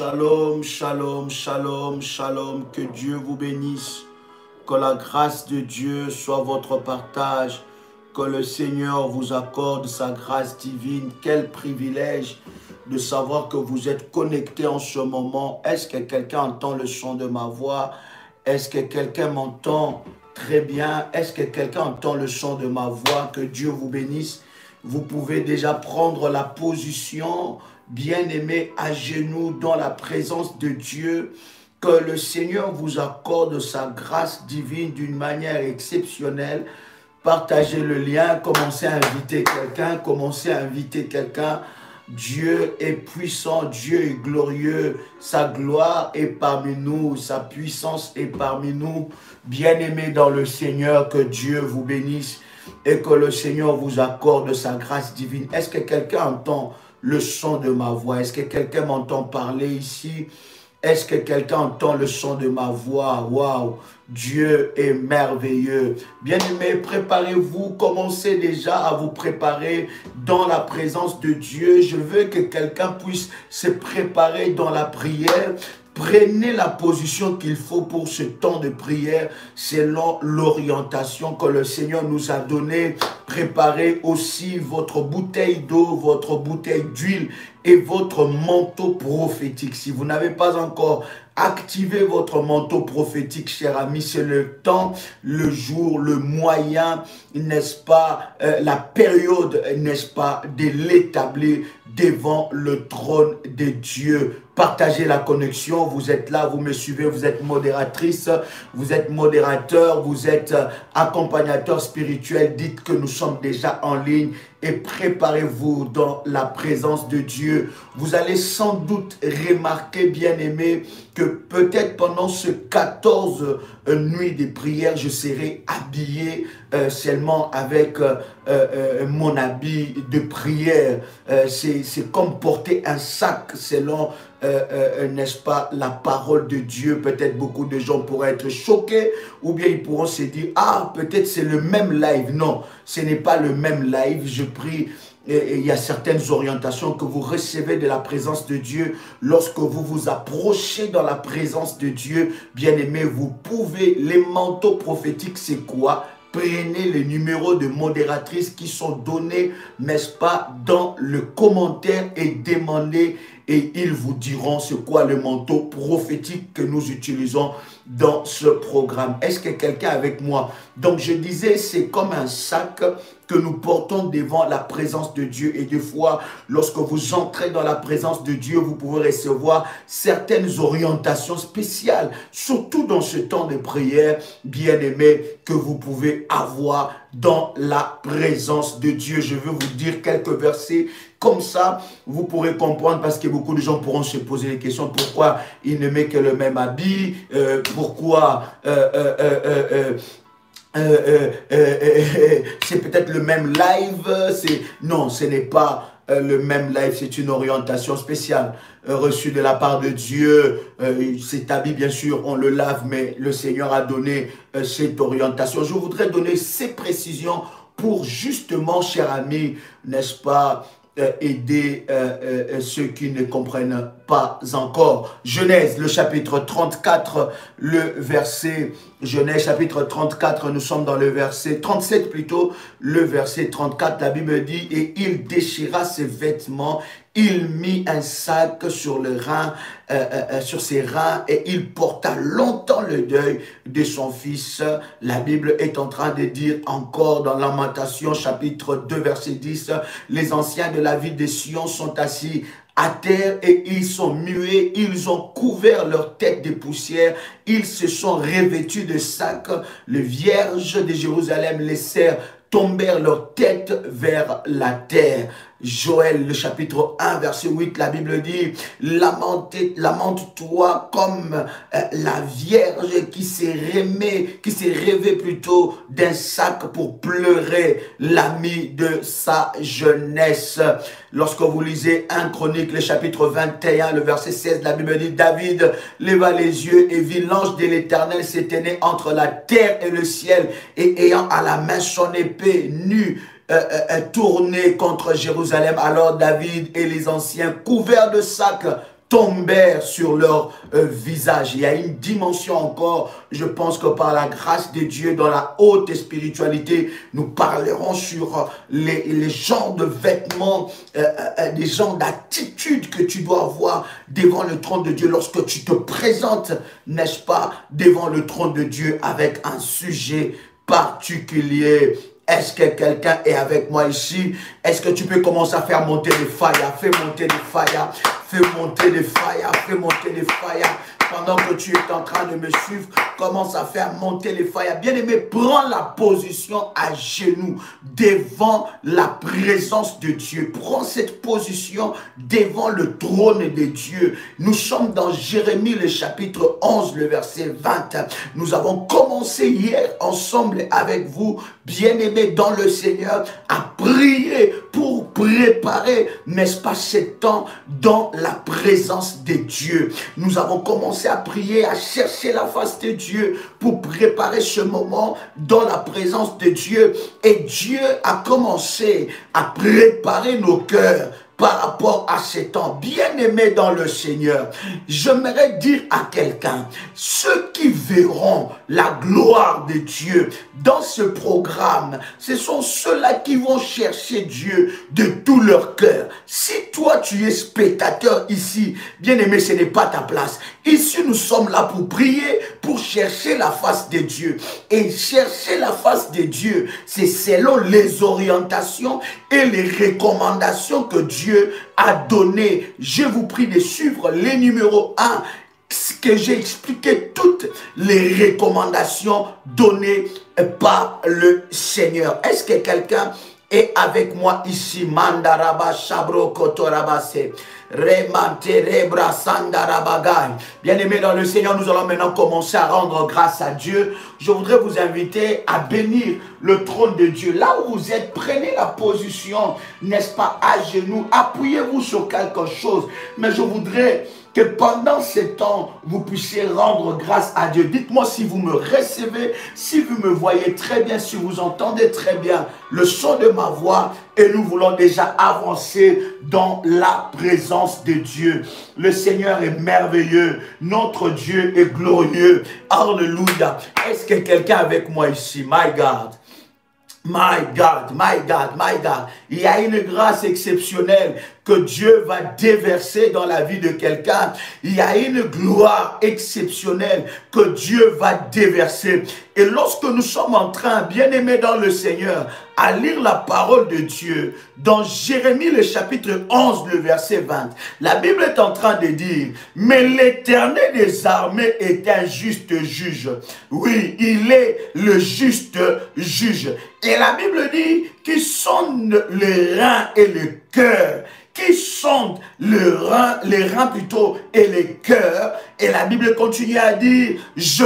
Shalom, shalom, shalom, shalom, que Dieu vous bénisse, que la grâce de Dieu soit votre partage, que le Seigneur vous accorde sa grâce divine. Quel privilège de savoir que vous êtes connectés en ce moment. Est-ce que quelqu'un entend le son de ma voix? Est-ce que quelqu'un m'entend très bien? Est-ce que quelqu'un entend le son de ma voix? Que Dieu vous bénisse. Vous pouvez déjà prendre la position, bien-aimé, à genoux dans la présence de Dieu. Que le Seigneur vous accorde sa grâce divine d'une manière exceptionnelle. Partagez le lien, commencez à inviter quelqu'un, Dieu est puissant, Dieu est glorieux, sa gloire est parmi nous, sa puissance est parmi nous. Bien-aimés dans le Seigneur, que Dieu vous bénisse et que le Seigneur vous accorde sa grâce divine. Est-ce que quelqu'un entend le son de ma voix? Est-ce que quelqu'un m'entend parler ici? Est-ce que quelqu'un entend le son de ma voix? Waouh! Dieu est merveilleux. Bien-aimés, préparez-vous, commencez déjà à vous préparer dans la présence de Dieu. Je veux que quelqu'un puisse se préparer dans la prière. Prenez la position qu'il faut pour ce temps de prière selon l'orientation que le Seigneur nous a donnée. Préparez aussi votre bouteille d'eau, votre bouteille d'huile et votre manteau prophétique. Si vous n'avez pas encore activé votre manteau prophétique, cher ami, c'est le temps, le jour, le moyen, n'est-ce pas, la période, n'est-ce pas, de l'établir devant le trône de Dieu. Partagez la connexion, vous êtes là, vous me suivez, vous êtes modératrice, vous êtes modérateur, vous êtes accompagnateur spirituel. Dites que nous sommes déjà en ligne et préparez-vous dans la présence de Dieu. Vous allez sans doute remarquer, bien-aimés, que peut-être pendant ce 14 nuits de prière, je serai habillé seulement avec mon habit de prière. C'est comme porter un sac selon, n'est-ce pas, la parole de Dieu. Peut-être beaucoup de gens pourraient être choqués ou bien ils pourront se dire, ah, peut-être c'est le même live. Non, ce n'est pas le même live. Je prie. Et il y a certaines orientations que vous recevez de la présence de Dieu. Lorsque vous vous approchez dans la présence de Dieu, bien-aimé, vous pouvez, les manteaux prophétiques, c'est quoi? Prenez les numéros de modératrices qui sont donnés, n'est-ce pas, dans le commentaire et demandez et ils vous diront c'est quoi le manteau prophétique que nous utilisons dans ce programme. Est-ce que quelqu'un est avec moi? Donc je disais, c'est comme un sac que nous portons devant la présence de Dieu. Et des fois, lorsque vous entrez dans la présence de Dieu, vous pouvez recevoir certaines orientations spéciales, surtout dans ce temps de prière, bien-aimé, que vous pouvez avoir dans la présence de Dieu. Je veux vous dire quelques versets. Comme ça, vous pourrez comprendre parce que beaucoup de gens pourront se poser des questions. Pourquoi il ne met que le même habit? Pourquoi c'est peut-être le même live? Non, ce n'est pas le même live, c'est une orientation spéciale reçue de la part de Dieu. Cet habit, bien sûr, on le lave, mais le Seigneur a donné cette orientation. Je voudrais donner ces précisions pour justement, cher ami, n'est-ce pas, aider ceux qui ne comprennent pas encore. Genèse, le chapitre 34, le verset, Genèse chapitre 34, nous sommes dans le verset 37 plutôt, le verset 34, la Bible dit, et il déchira ses vêtements, il mit un sac sur le rein, sur ses reins et il porta longtemps le deuil de son fils. La Bible est en train de dire encore dans Lamentation chapitre 2 verset 10, les anciens de la ville de Sion sont assis à terre et ils sont muets, ils ont couvert leur tête de poussière, ils se sont revêtus de sacs, les vierges de Jérusalem laissèrent tombèrent leur tête vers la terre. Joël, le chapitre 1, verset 8, la Bible dit, lamente-toi comme la vierge qui s'est rêvée plutôt d'un sac pour pleurer l'ami de sa jeunesse. Lorsque vous lisez 1 Chronique, le chapitre 21, le verset 16, la Bible dit, David leva les yeux et vit l'ange de l'Éternel s'éteindre entre la terre et le ciel et ayant à la main son épée nue, tourné contre Jérusalem. Alors David et les anciens, couverts de sacs, tombèrent sur leur visage. Il y a une dimension encore, je pense que par la grâce de Dieu, dans la haute spiritualité, nous parlerons sur les genres de vêtements, des genres d'attitudes que tu dois avoir devant le trône de Dieu lorsque tu te présentes, n'est-ce pas, devant le trône de Dieu avec un sujet particulier. Est-ce que quelqu'un est avec moi ici? Est-ce que tu peux commencer à faire monter les failles? Fais monter les failles. Fais monter les failles. Fais monter les failles. Pendant que tu es en train de me suivre, commence à faire monter les failles. Bien-aimé, prends la position à genoux devant la présence de Dieu. Prends cette position devant le trône de Dieu. Nous sommes dans Jérémie, le chapitre 11, le verset 20. Nous avons commencé hier ensemble avec vous, bien-aimés dans le Seigneur, à prier pour préparer, n'est-ce pas, ce temps dans la présence de Dieu. Nous avons commencé à prier, à chercher la face de Dieu pour préparer ce moment dans la présence de Dieu. Et Dieu a commencé à préparer nos cœurs par rapport à ces temps. Bien-aimés dans le Seigneur, j'aimerais dire à quelqu'un, ceux qui verront la gloire de Dieu dans ce programme, ce sont ceux-là qui vont chercher Dieu de tout leur cœur. Si toi tu es spectateur ici, bien-aimé, ce n'est pas ta place. Ici, nous sommes là pour prier, pour chercher la face de Dieu. Et chercher la face de Dieu, c'est selon les orientations et les recommandations que Dieu a données. Je vous prie de suivre les numéros 1, que j'ai expliqué toutes les recommandations données par le Seigneur. Est-ce que quelqu'un est avec moi ici? Mandaraba Shabro Kotorabase. Bien-aimés dans le Seigneur, nous allons maintenant commencer à rendre grâce à Dieu. Je voudrais vous inviter à bénir le trône de Dieu. Là où vous êtes, prenez la position, n'est-ce pas, à genoux. Appuyez-vous sur quelque chose. Mais je voudrais que pendant ce temps, vous puissiez rendre grâce à Dieu. Dites-moi si vous me recevez, si vous me voyez très bien, si vous entendez très bien le son de ma voix. Et nous voulons déjà avancer dans la présence de Dieu. Le Seigneur est merveilleux. Notre Dieu est glorieux. Alléluia. Est-ce que quelqu'un avec moi ici? My God. My God, my God, my God. Il y a une grâce exceptionnelle que Dieu va déverser dans la vie de quelqu'un. Il y a une gloire exceptionnelle que Dieu va déverser. Et lorsque nous sommes en train, bien-aimés dans le Seigneur, à lire la parole de Dieu, dans Jérémie le chapitre 11, le verset 20, la Bible est en train de dire, mais l'Éternel des armées est un juste juge. Oui, il est le juste juge. Et la Bible dit qu'il sonde les reins et le cœur, qui sonde les reins plutôt et les cœurs. Et la Bible continue à dire, je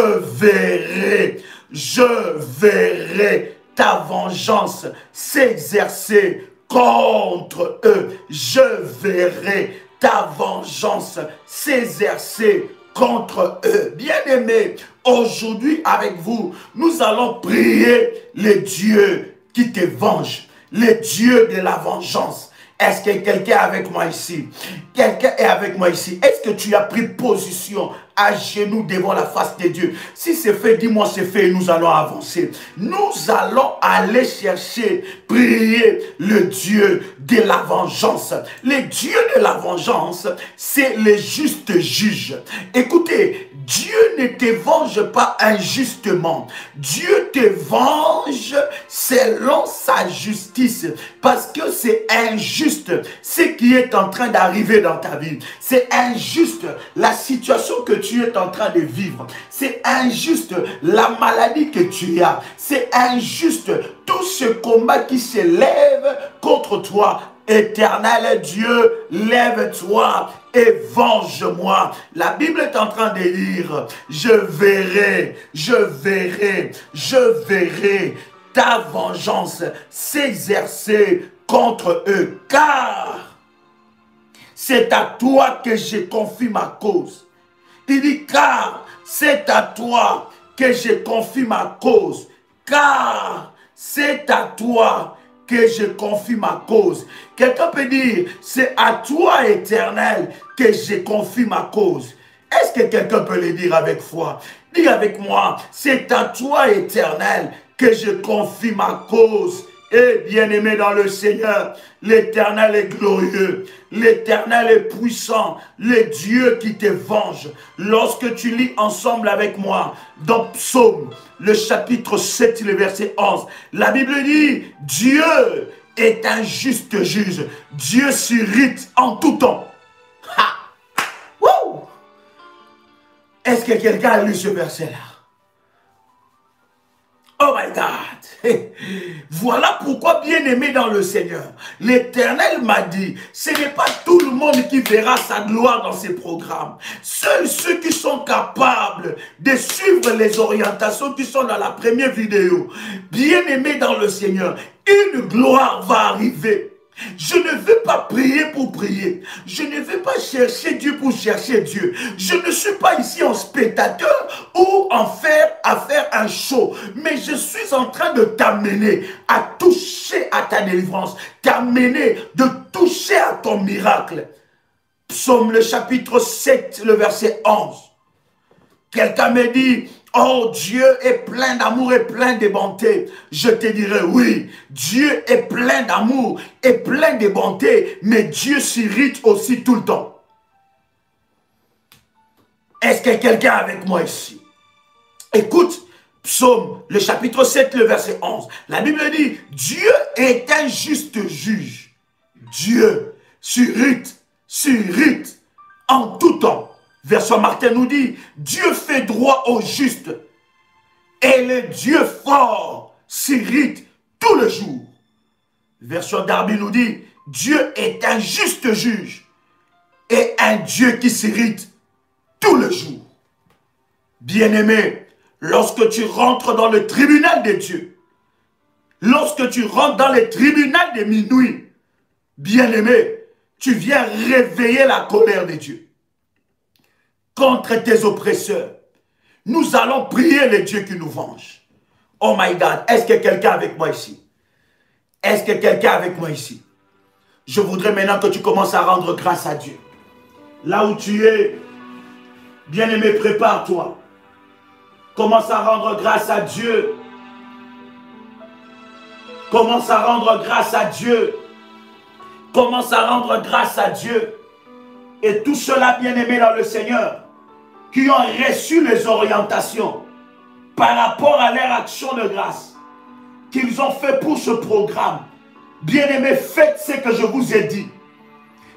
verrai ta vengeance s'exercer contre eux. Je verrai ta vengeance s'exercer contre eux. Bien-aimés, aujourd'hui avec vous, nous allons prier le Dieu qui te venge, le Dieu de la vengeance. Est-ce que quelqu'un est avec moi ici? Quelqu'un est avec moi ici. Est-ce que tu as pris position à genoux devant la face de Dieu? Si c'est fait, dis-moi c'est fait et nous allons avancer. Nous allons aller chercher, prier le Dieu de la vengeance. Le Dieu de la vengeance, c'est le juste juge. Écoutez, Dieu ne te venge pas injustement. Dieu te venge selon sa justice. Parce que c'est injuste ce qui est en train d'arriver dans ta vie. C'est injuste la situation que tu es en train de vivre. C'est injuste la maladie que tu as. C'est injuste tout ce combat qui se lève contre toi. Éternel Dieu, lève-toi et venge-moi. La Bible est en train de dire, je verrai ta vengeance s'exercer contre eux, car c'est à toi que je confie ma cause. Il dit, car c'est à toi que je confie ma cause, car c'est à toi que je confie ma cause. Quelqu'un peut dire, c'est à toi, Éternel, que je confie ma cause. Est-ce que quelqu'un peut le dire avec foi? Dis avec moi, c'est à toi, Éternel, que je confie ma cause. Et bien-aimé dans le Seigneur, l'Éternel est glorieux, l'Éternel est puissant, le Dieu qui te venge. Lorsque tu lis ensemble avec moi dans Psaume, le chapitre 7, le verset 11, la Bible dit, Dieu est un juste juge, Dieu s'irrite en tout temps. Ha! Wouh! Est-ce que quelqu'un a lu ce verset-là? Oh my God! Voilà pourquoi, bien-aimé dans le Seigneur, l'Éternel m'a dit, ce n'est pas tout le monde qui verra sa gloire dans ses programmes. Seuls ceux qui sont capables de suivre les orientations qui sont dans la première vidéo, bien-aimé dans le Seigneur, une gloire va arriver. Je ne veux pas prier pour prier. Je ne veux pas chercher Dieu pour chercher Dieu. Je ne suis pas ici en spectateur ou à faire un show. Mais je suis en train de t'amener à toucher à ta délivrance. T'amener de toucher à ton miracle. Psaume le chapitre 7, le verset 11. Quelqu'un me dit, oh, Dieu est plein d'amour et plein de bonté. Je te dirai, oui, Dieu est plein d'amour et plein de bonté, mais Dieu s'irrite aussi tout le temps. Est-ce que quelqu'un est avec moi ici? Écoute, Psaume, le chapitre 7, le verset 11. La Bible dit, Dieu est un juste juge. Dieu s'irrite en tout temps. Verset Martin nous dit, Dieu fait droit au juste et le Dieu fort s'irrite tout le jour. Verset Darby nous dit, Dieu est un juste juge et un Dieu qui s'irrite tout le jour. Bien-aimé, lorsque tu rentres dans le tribunal de Dieu, lorsque tu rentres dans le tribunal de minuit, bien-aimé, tu viens réveiller la colère de Dieu contre tes oppresseurs. Nous allons prier le Dieu qui nous venge. Oh my God, est-ce que quelqu'un est avec moi ici? Est-ce que quelqu'un est avec moi ici? Je voudrais maintenant que tu commences à rendre grâce à Dieu. Là où tu es, bien-aimé, prépare-toi. Commence à rendre grâce à Dieu. Commence à rendre grâce à Dieu. Commence à rendre grâce à Dieu. Et tout cela, bien-aimé dans le Seigneur, qui ont reçu les orientations par rapport à leur action de grâce qu'ils ont fait pour ce programme. Bien-aimés, faites ce que je vous ai dit.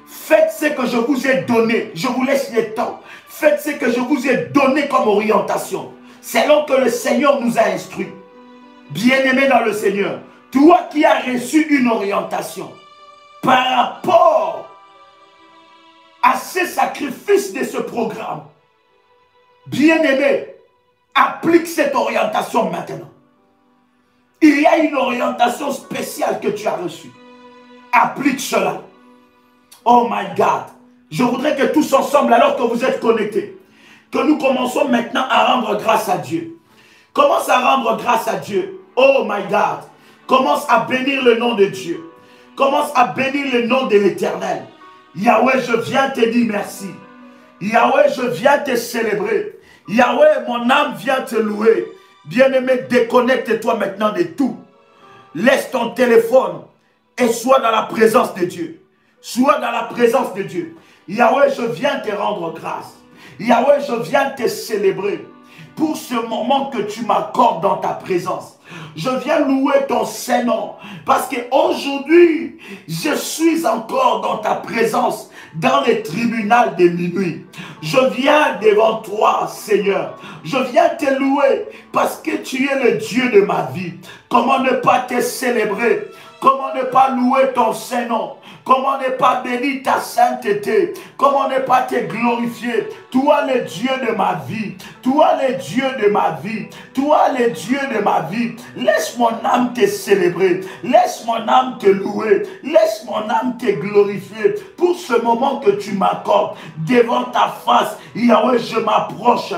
Faites ce que je vous ai donné. Je vous laisse le temps. Faites ce que je vous ai donné comme orientation. Selon que le Seigneur nous a instruits. Bien-aimé dans le Seigneur, toi qui as reçu une orientation par rapport à ces sacrifices de ce programme, bien-aimé, applique cette orientation maintenant. Il y a une orientation spéciale que tu as reçue. Applique cela. Oh my God. Je voudrais que tous ensemble, alors que vous êtes connectés, que nous commençons maintenant à rendre grâce à Dieu. Commence à rendre grâce à Dieu. Oh my God. Commence à bénir le nom de Dieu. Commence à bénir le nom de l'Éternel. Yahweh, je viens te dire merci. Yahweh, je viens te célébrer. Yahweh, mon âme vient te louer. Bien-aimé, déconnecte-toi maintenant de tout. Laisse ton téléphone et sois dans la présence de Dieu. Sois dans la présence de Dieu. Yahweh, je viens te rendre grâce. Yahweh, je viens te célébrer pour ce moment que tu m'accordes dans ta présence. Je viens louer ton Saint-Nom parce qu'aujourd'hui, je suis encore dans ta présence, dans le tribunal de minuit. Je viens devant toi, Seigneur. Je viens te louer parce que tu es le Dieu de ma vie. Comment ne pas te célébrer? Comment ne pas louer ton Saint-Nom? Comment ne pas bénir ta sainteté? Comment ne pas te glorifier? Toi le Dieu de ma vie, toi le Dieu de ma vie, toi le Dieu de ma vie. Laisse mon âme te célébrer, laisse mon âme te louer, laisse mon âme te glorifier pour ce moment que tu m'accordes devant ta face. Yahweh, je m'approche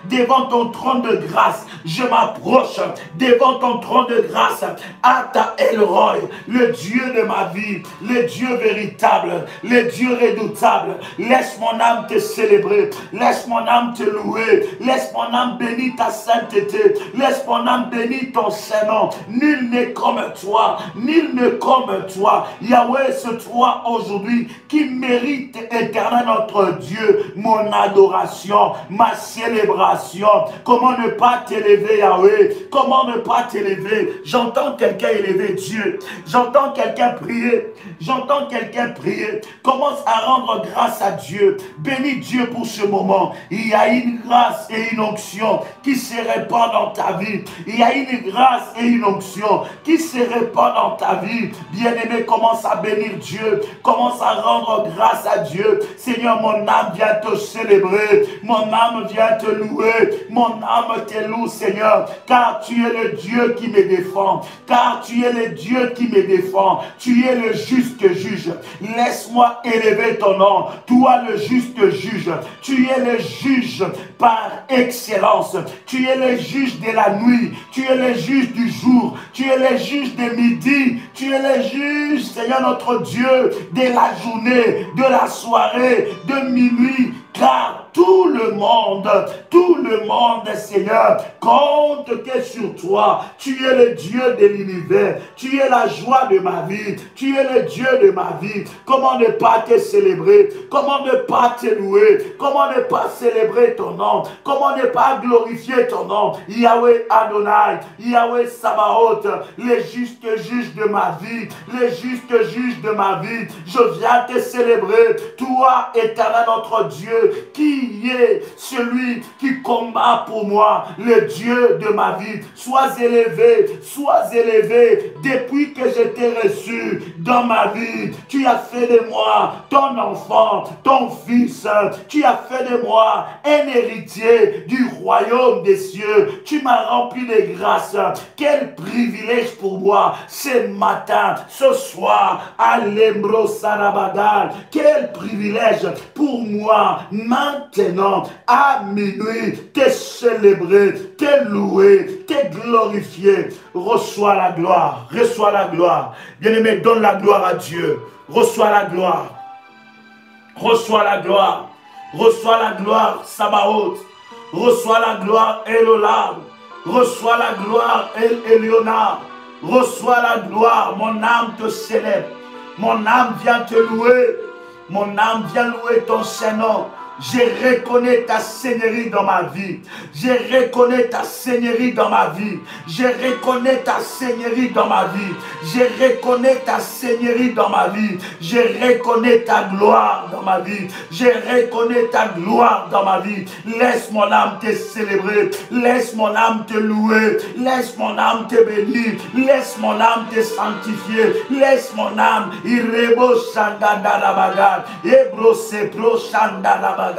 devant ton trône de grâce, je m'approche devant ton trône de grâce. Ata Elroy, le Dieu de ma vie, le Dieu véritable, le Dieu redoutable. Laisse mon âme te célébrer, laisse mon âme te louer, laisse mon âme bénir ta sainteté, laisse mon âme bénir ton Saint-Nom. Nul n'est comme toi, nul n'est comme toi. Yahweh, c'est toi aujourd'hui qui mérite, éternel notre Dieu, mon adoration, ma célébration. Comment ne pas t'élever, Yahweh? Comment ne pas t'élever? J'entends quelqu'un élever Dieu, j'entends quelqu'un prier, j'entends quelqu'un prier. Commence à rendre grâce à Dieu, bénis Dieu pour ce moment. Il y a une grâce et une onction qui se répand dans ta vie. Il y a une grâce et une onction qui se répand dans ta vie. Bien-aimé, commence à bénir Dieu, commence à rendre grâce à Dieu. Seigneur, mon âme vient te célébrer, mon âme vient te louer, mon âme te loue, Seigneur, car tu es le Dieu qui me défend, car tu es le Dieu qui me défend, tu es le juste juge. Laisse-moi élever ton nom, toi le juste juge, tu es le juge par excellence, tu es le juge de la nuit, tu es le juge du jour, tu es le juge de midi, tu es le juge, Seigneur notre Dieu, de la journée, de la soirée, de minuit, car tout le monde, Seigneur, compte que sur toi. Tu es le Dieu de l'univers, tu es la joie de ma vie, tu es le Dieu de ma vie. Comment ne pas te célébrer? Comment ne pas te louer? Comment ne pas célébrer ton nom? Comment ne pas glorifier ton nom? Yahweh Adonai, Yahweh Sabaoth, le juste juge de ma vie, le juste juge de ma vie. Je viens te célébrer, toi, éternel notre Dieu, qui est celui qui combat pour moi, le Dieu de ma vie. Sois élevé depuis que je t'ai reçu dans ma vie. Tu as fait de moi ton enfant, ton fils. Tu as fait de moi un héritier du royaume des cieux. Tu m'as rempli de grâce. Quel privilège pour moi ce matin, ce soir, à l'Embro Sarabagal. Quel privilège pour moi maintenant, à minuit, te célébrer, te louer, te glorifier. Reçois la gloire, reçois la gloire. Bien-aimé, donne la gloire à Dieu. Reçois la gloire. Reçois la gloire. Reçois la gloire, Sabaoth. Reçois la gloire, Elolam. Reçois la gloire, El Elionah. Reçois la gloire, mon âme te célèbre. Mon âme vient te louer. Mon âme vient louer ton Saint-Nom. Je reconnais ta seigneurie dans ma vie. Je reconnais ta seigneurie dans ma vie. Je reconnais ta seigneurie dans ma vie. Je reconnais ta seigneurie dans ma vie. Je reconnais ta gloire dans ma vie. Je reconnais ta gloire dans ma vie. Laisse mon âme te célébrer. Laisse mon âme te louer. Laisse mon âme te bénir. Laisse mon âme te sanctifier. Laisse mon âme. Irebo Shandadarabagar. Ebro Sepro Shandarabagar.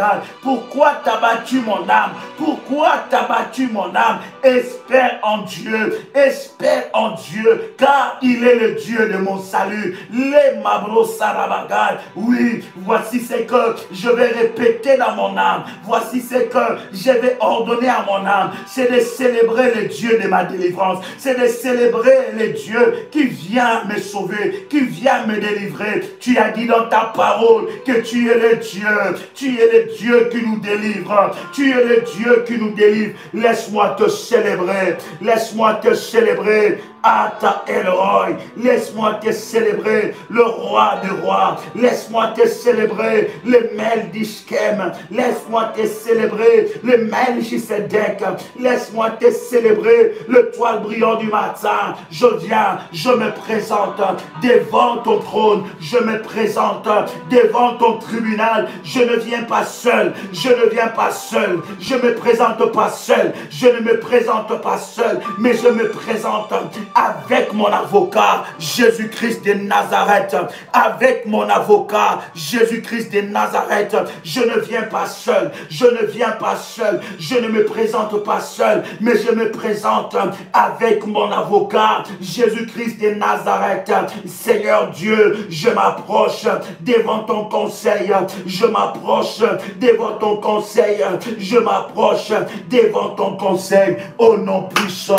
Pourquoi t'as battu mon âme? Pourquoi t'as battu mon âme? Espère en Dieu, espère en Dieu, car il est le Dieu de mon salut. Les Mabro Sarabagal. Oui, voici ce que je vais répéter dans mon âme. Voici ce que je vais ordonner à mon âme. C'est de célébrer le Dieu de ma délivrance. C'est de célébrer le Dieu qui vient me sauver, qui vient me délivrer. Tu as dit dans ta parole que tu es le Dieu. Tu es le Dieu qui nous délivre. Tu es le Dieu qui nous délivre. Laisse-moi te célébrer. Laisse-moi te célébrer. Ata Elroy, laisse-moi te célébrer, le roi des rois. Laisse-moi te célébrer, le Mel d'Ishkem. Laisse-moi te célébrer, le Melchisedec. Laisse-moi te célébrer, le toile brillant du matin. Je viens, je me présente devant ton trône. Je me présente devant ton tribunal. Je ne viens pas seul. Je ne viens pas seul. Je ne me présente pas seul. Je ne me présente pas seul, mais je me présente avec mon avocat, Jésus-Christ de Nazareth. Avec mon avocat, Jésus-Christ de Nazareth. Je ne viens pas seul, je ne viens pas seul, je ne me présente pas seul, mais je me présente avec mon avocat, Jésus-Christ de Nazareth. Seigneur Dieu, je m'approche devant ton conseil, je m'approche devant ton conseil, je m'approche devant ton conseil, au nom puissant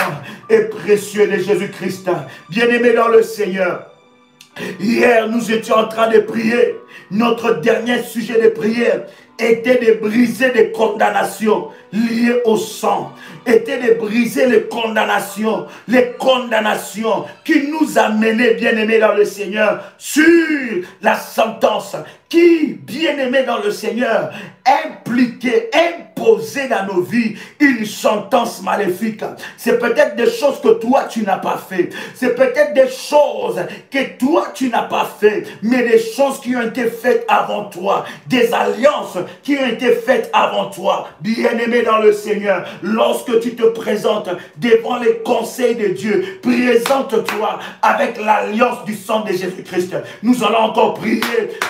et précieux de Jésus-Christ. Bien-aimé dans le Seigneur, hier nous étions en train de prier. Notre dernier sujet de prière était de briser les condamnations liées au sang, était de briser les condamnations qui nous amenaient, bien-aimés dans le Seigneur, sur la sentence qui, bien-aimés dans le Seigneur, impliquait, imposait dans nos vies une sentence maléfique. C'est peut-être des choses que toi tu n'as pas fait, c'est peut-être des choses que toi tu n'as pas fait, mais des choses qui ont été faites avant toi, des alliances qui ont été faites avant toi. Bien-aimé dans le Seigneur, lorsque tu te présentes devant les conseils de Dieu, présente-toi avec l'alliance du sang de Jésus-Christ. Nous allons encore prier,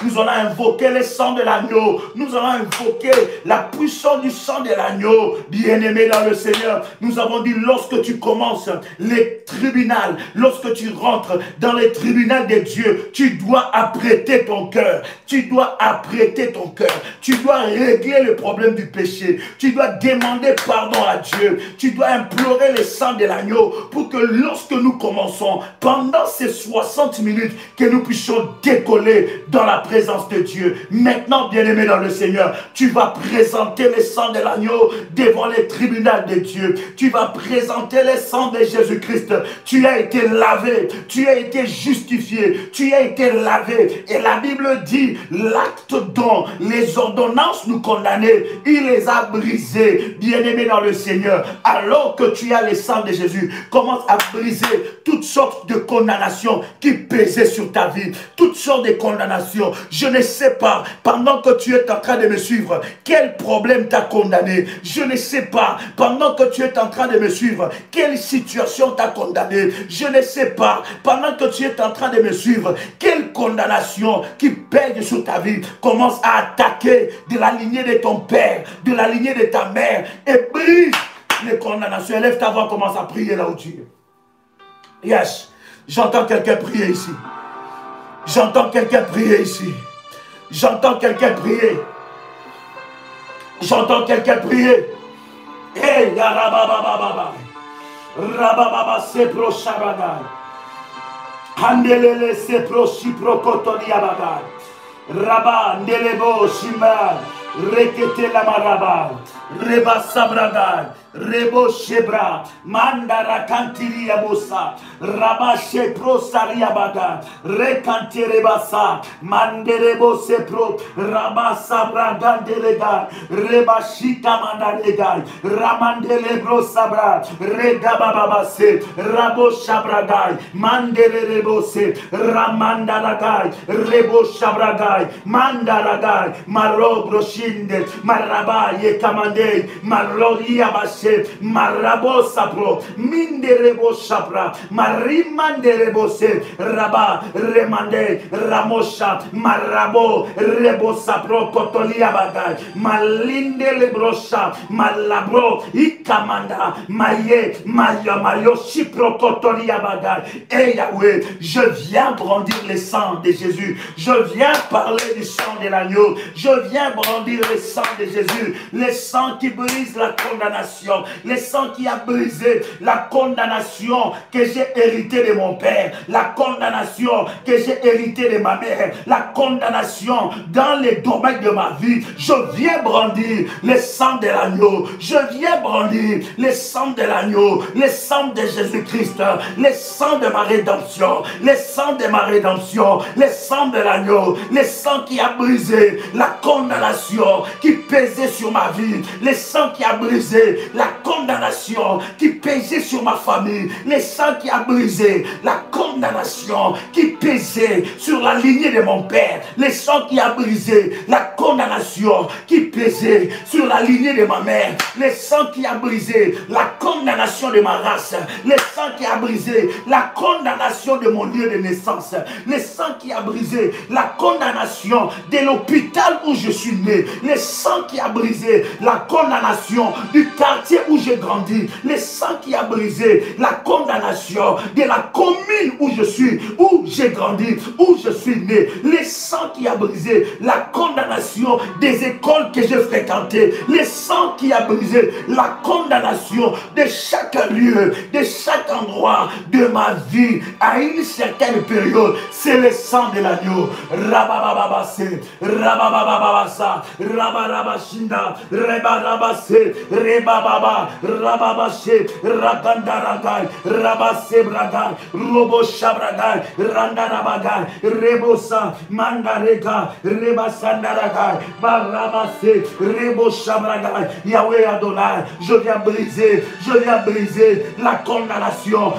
nous allons invoquer le sang de l'agneau, nous allons invoquer la puissance du sang de l'agneau. Bien-aimé dans le Seigneur, nous avons dit, lorsque tu commences les tribunaux, lorsque tu rentres dans les tribunaux de Dieu, tu dois apprêter ton cœur, tu dois apprêter ton cœur, tu dois régler le problème du péché, tu dois demander pardon à Dieu, tu dois implorer le sang de l'agneau pour que lorsque nous commençons, pendant ces 60 minutes, que nous puissions décoller dans la présence de Dieu. Maintenant, bien-aimé dans le Seigneur, tu vas présenter le sang de l'agneau devant les tribunaux de Dieu, tu vas présenter le sang de Jésus-Christ. Tu as été lavé, tu as été justifié, tu as été lavé, et la Bible dit, l'acte dont les ordonnances nous condamnaient, il les a brisées. Bien-aimé dans le Seigneur, alors que tu as le sang de Jésus, commence à briser toutes sortes de condamnations qui pesaient sur ta vie, toutes sortes de condamnations. Je ne sais pas, pendant que tu es en train de me suivre, quel problème t'a condamné. Je ne sais pas, pendant que tu es en train de me suivre, quelle situation t'a condamné. Je ne sais pas, pendant que tu es en train de me suivre, quelle condamnation qui pèse sur ta vie commence à attaquer de la lignée de ton père, de la lignée de ta mère, et brise les condamnations. Élève ta voix, commence à prier là où tu es. Yes, j'entends quelqu'un prier ici. J'entends quelqu'un prier ici. J'entends quelqu'un prier. J'entends quelqu'un prier. Hey, ya rababababa. Rabababa sepro shabagai. Handelele sepro shipro kotoliabagai. Rabba ndelebo shimba. Rekete la maraba. Reba sabragai. Rebo Shebra, Mandara Cantiria Mosa, Raba Shepro Sariabaga, Recanterebasa, Manderebo Sepro, Raba Sabra Gandelega, Reba Shika Mandarega, Ramandelebro Sabra, Regababase, Rabo Shabragai, Manderebose, Ramandaragai, Rebo Shabragai, Mandaragai, Marobro Shinde, Marabaye Kamande, Marodia Bas. Marabo sapro, minderebo sapra, marimanderebo se, raba, remande, ramosha, marabo, rebo sapro, kotolia bagay, malinde lebrosha, malabro, ikamanda, maye, mayo, shipro, kotolia bagay. Et Yahweh, je viens brandir le sang de Jésus, je viens parler du sang de l'agneau, je viens brandir le sang de Jésus, le sang qui brise la condamnation, le sang qui a brisé la condamnation que j'ai héritée de mon père, la condamnation que j'ai héritée de ma mère, la condamnation dans les domaines de ma vie. Je viens brandir le sang de l'agneau, je viens brandir le sang de l'agneau, le sang de Jésus-Christ, le sang de ma rédemption, le sang de ma rédemption, le sang de l'agneau, le sang qui a brisé la condamnation qui pesait sur ma vie, le sang qui a brisé la condamnation qui pesait sur ma famille, le sang qui a brisé la condamnation qui pesait sur la lignée de mon père, le sang qui a brisé la condamnation qui pesait sur la lignée de ma mère, le sang qui a brisé la condamnation de ma race, le sang qui a brisé la condamnation de mon lieu de naissance, le sang qui a brisé la condamnation de l'hôpital où je suis né, le sang qui a brisé la condamnation du quartier où j'ai grandi, le sang qui a brisé la condamnation de la commune où je suis, où j'ai grandi, où je suis né, le sang qui a brisé la condamnation des écoles que j'ai fréquentées, le sang qui a brisé la condamnation de chaque lieu, de chaque endroit de ma vie à une certaine période, c'est le sang de l'agneau. Rababababase, rababababasa, rabarabashinda, rebarabase, rebababa, rababashe, ragandaragai, rabase bragai, robo shabragai, randarabagai, rebosa, mandarega, rebasandaragai, barabase, rebo shabragai. Yahweh Adonai, je viens briser la condamnation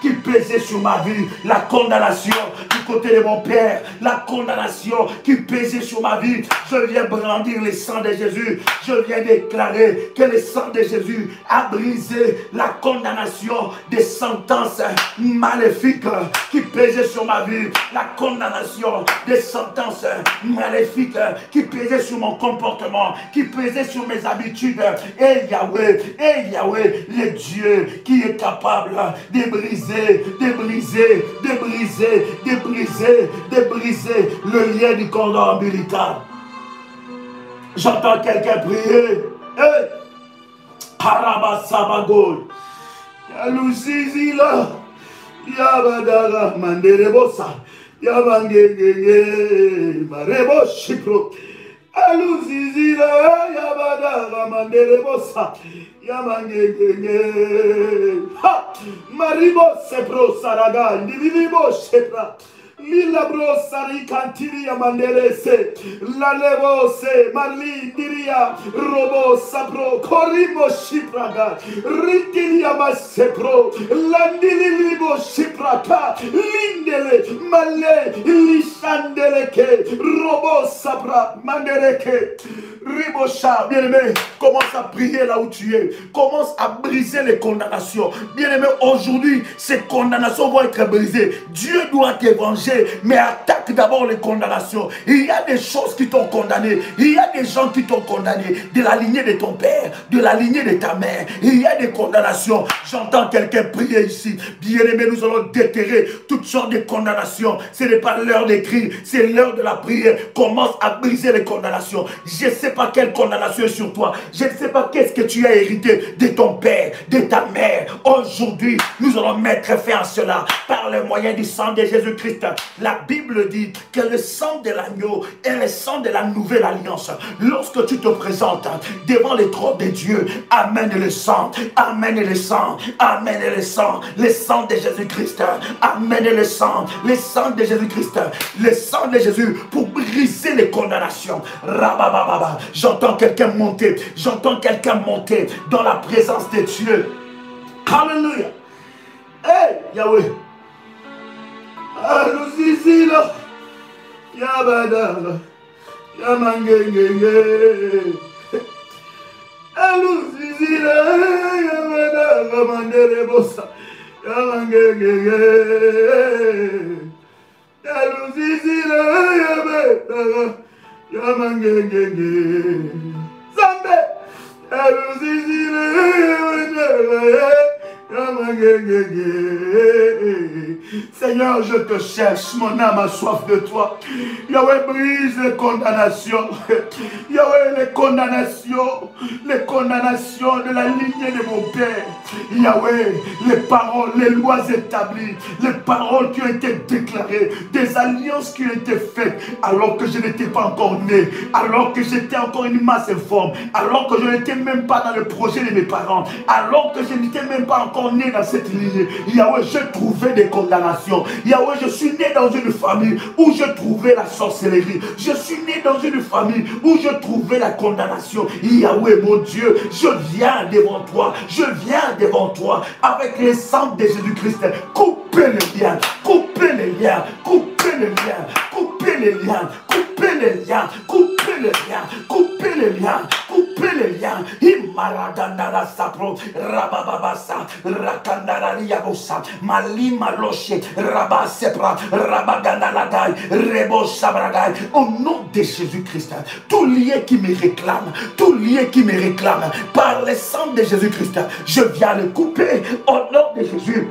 qui pesait sur ma vie, la condamnation du côté de mon père, la condamnation qui pesait sur ma vie. Je viens brandir le sang de Jésus. Je viens déclarer que le sang de Jésus a brisé la condamnation des sentences maléfiques qui pesaient sur ma vie, la condamnation des sentences maléfiques qui pesaient sur mon comportement, qui pesaient sur mes habitudes. Et Yahweh, le Dieu qui est capable de briser le lien du cordon ombilical. J'entends quelqu'un prier. Hey! Karabasabagol. Yalusizila. Yabadara manderebosa. Yabangege. Marebo shipro. Alusizila. Yabadara manderebosa. Yabangege. Ha! Maribo sepro saraga. Ndivibo shepra. Lila brosari cantiri amandelese, la levose, marli diria, robo sapro, corimo shipraga, ritilia masepro, landilibo shipraka, lindele, male, lishandeleke, robo sapra, mandeleke, ribosha. Bien-aimé, commence à prier là où tu es, commence à briser les condamnations. Bien-aimé, aujourd'hui, ces condamnations vont être brisées. Dieu doit t'évangéliser. Mais attaque d'abord les condamnations. Il y a des choses qui t'ont condamné. Il y a des gens qui t'ont condamné. De la lignée de ton père, de la lignée de ta mère. Il y a des condamnations. J'entends quelqu'un prier ici. Bien-aimé, nous allons déterrer toutes sortes de condamnations. Ce n'est pas l'heure d'écrire, c'est l'heure de la prière. Commence à briser les condamnations. Je ne sais pas quelle condamnation est sur toi. Je ne sais pas qu'est-ce que tu as hérité de ton père, de ta mère. Aujourd'hui, nous allons mettre fin à cela par le moyen du sang de Jésus-Christ. La Bible dit que le sang de l'agneau est le sang de la nouvelle alliance. Lorsque tu te présentes devant les trônes de Dieu, amène le sang, amène le sang, amène le sang de Jésus-Christ, amène le sang de Jésus-Christ, le sang de Jésus pour briser les condamnations. Rabababa, j'entends quelqu'un monter dans la présence de Dieu. Alléluia. Hey, Yahweh. Alusizila, Yabadala, Yamangenge, Alusizila, Yabadala, Manderebosa, Yamangenge, Alusizila, Yabadala, Yamangenge, Zambe, Alusizila, Yabadala, Seigneur, je te cherche, mon âme a soif de toi. Yahweh, brise les condamnations. Yahweh, les condamnations de la lignée de mon père. Yahweh, les paroles, les lois établies, les paroles qui ont été déclarées, des alliances qui ont été faites alors que je n'étais pas encore né, alors que j'étais encore une masse informe, alors que je n'étais même pas dans le projet de mes parents, alors que je n'étais même pas encore né dans cette lignée. Yahweh, je trouvais des condamnations. Yahweh, je suis né dans une famille où je trouvais la sorcellerie. Je suis né dans une famille où je trouvais la condamnation. condamnation. Yahweh, mon Dieu, je viens devant toi. Je viens devant toi avec les sang de Jésus-Christ. Coupez les liens, coupez les liens, coupez les liens, coupez les liens, coupez les liens, coupez les liens, coupez les liens, coupez les liens. Imaradandara sapro, rabababasa, rakandara liabosa, malima loche, rabasepra, rabagandalagai, rebo sabragai. Au nom de Jésus-Christ, tout lien qui me réclame, tout lien qui me réclame, par le sang de Jésus-Christ, je viens le couper au nom de Jésus.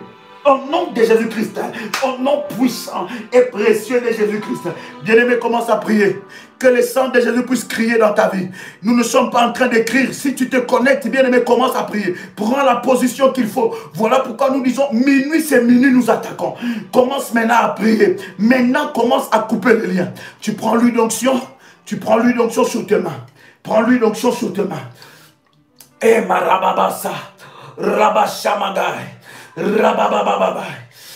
Au nom de Jésus-Christ, au nom puissant et précieux de Jésus-Christ. Bien-aimé, commence à prier. Que le sang de Jésus puisse crier dans ta vie. Nous ne sommes pas en train d'écrire. Si tu te connectes, bien-aimé, commence à prier. Prends la position qu'il faut. Voilà pourquoi nous disons, minuit, c'est minuit, nous attaquons. Commence maintenant à prier. Maintenant, commence à couper les liens. Tu prends l'huile d'onction. Tu prends l'huile d'onction sur tes mains. Prends l'huile d'onction sur tes mains. Et marababasa, rabashamagai. Rababababa,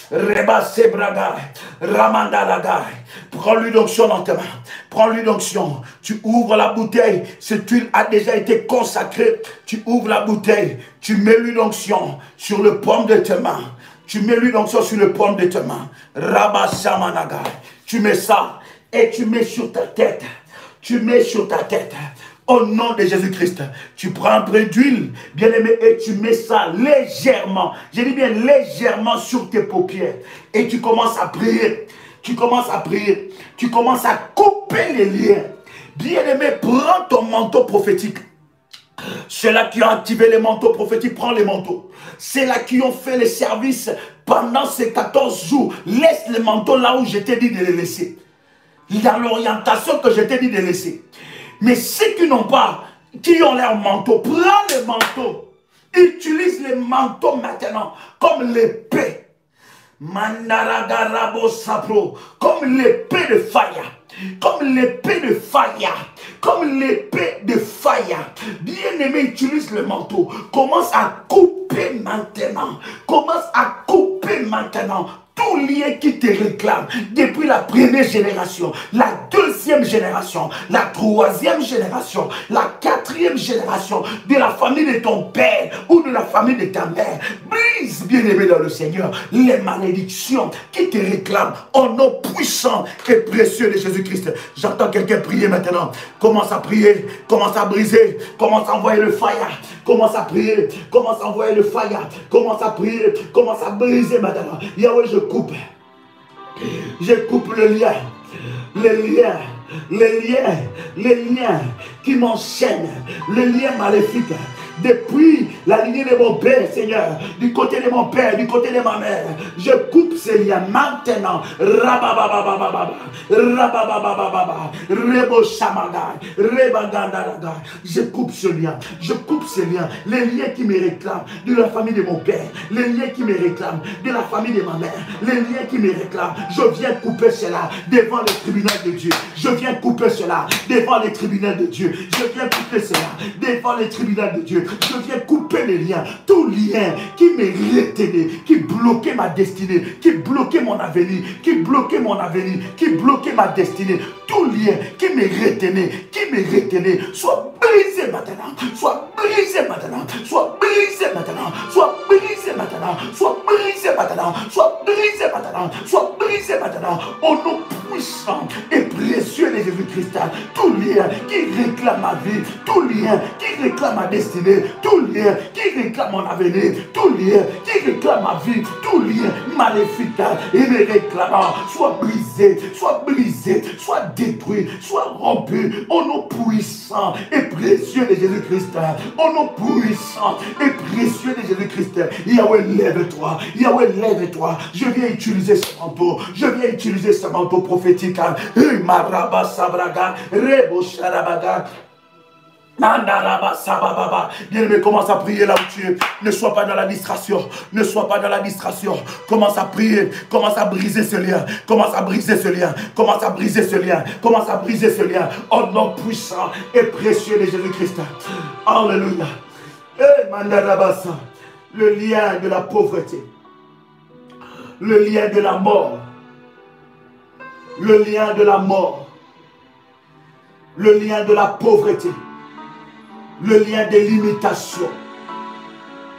Reba Sebraga, Ramandalaga. Prends l'huile d'onction dans tes mains. Prends l'huile d'onction. Tu ouvres la bouteille. Cette huile a déjà été consacrée. Tu ouvres la bouteille. Tu mets l'huile d'onction sur le paume de tes mains. Tu mets l'huile d'onction sur le paume de tes mains. Rabashamanaga. Tu mets ça et tu mets sur ta tête. Tu mets sur ta tête. Au nom de Jésus-Christ, tu prends un peu d'huile, bien-aimé, et tu mets ça légèrement, je dis bien légèrement sur tes paupières. Et tu commences à prier, tu commences à prier, tu commences à couper les liens. Bien-aimé, prends ton manteau prophétique. Ceux-là qui ont activé les manteaux prophétiques, prends les manteaux. Ceux-là qui ont fait les services pendant ces 14 jours, laisse les manteaux là où je t'ai dit de les laisser. Dans l'orientation que je t'ai dit de laisser. Mais ceux qui n'ont pas, qui ont leur manteau, prends les manteaux. Utilise les manteaux maintenant comme l'épée. Mandaragarabo sapro, comme l'épée de Faya. Comme l'épée de Faya. Comme l'épée de Faya. Bien-aimé, utilise le manteau. Commence à couper maintenant. Commence à couper maintenant. Tout lien qui te réclame depuis la première génération, la deuxième génération, la troisième génération, la quatrième génération de la famille de ton père ou de la famille de ta mère. Brise, bien-aimé dans le Seigneur, les malédictions qui te réclament au nom puissant et précieux de Jésus-Christ. J'entends quelqu'un prier maintenant. Commence à prier, commence à briser, commence à envoyer le fire, commence à prier, commence à envoyer le fire, commence à prier, commence à briser maintenant. Yahweh, je coupe le lien, les liens qui m'enchaînent, les liens maléfiques. Depuis la lignée de mon père, Seigneur, du côté de mon père, du côté de ma mère, je coupe ces liens maintenant. Rabababababa, rabababababa, rebo shamaga, rebagandaraga. Je coupe ce lien, je coupe ces liens, les liens qui me réclament de la famille de mon père, les liens qui me réclament de la famille de ma mère, les liens qui me réclament. Je viens couper cela devant le tribunal de Dieu. Je viens couper cela devant le tribunal de Dieu. Je viens couper cela devant le tribunal de Dieu. Je viens couper les liens, tout lien qui me retenait, qui bloquait ma destinée, qui bloquait mon avenir, qui bloquait mon avenir, qui bloquait ma destinée, tout lien qui me retenait, soit brisé maintenant, soit brisé maintenant, soit brisé maintenant, soit brisé maintenant, soit brisé maintenant, soit brisé maintenant, soit brisé maintenant, au nom puissant et précieux de Jésus-Christ. Tout lien qui réclame ma vie, tout lien qui réclame ma destinée, tout lien qui réclame mon avenir, tout lien qui réclame ma vie, tout lien maléfique et me réclamant, soit brisé, soit détruit, soit rompu, au nom puissant et précieux de Jésus-Christ, au nom puissant et précieux de Jésus-Christ. Yahweh, lève-toi, Yahweh, lève-toi. Je viens utiliser ce manteau, je viens utiliser ce manteau prophétique. Maraba sabraga, rebo sharabaga. Bien-aimé, commence à prier là où tu es. Ne sois pas dans la distraction. Ne sois pas dans la distraction. Commence à prier. Commence à briser ce lien. Commence à briser ce lien. Commence à briser ce lien. Commence à briser ce lien. Au nom puissant et précieux de Jésus-Christ. Alléluia. Le lien de la pauvreté. Le lien de la mort. Le lien de la mort. Le lien de la pauvreté. le lien de limitation,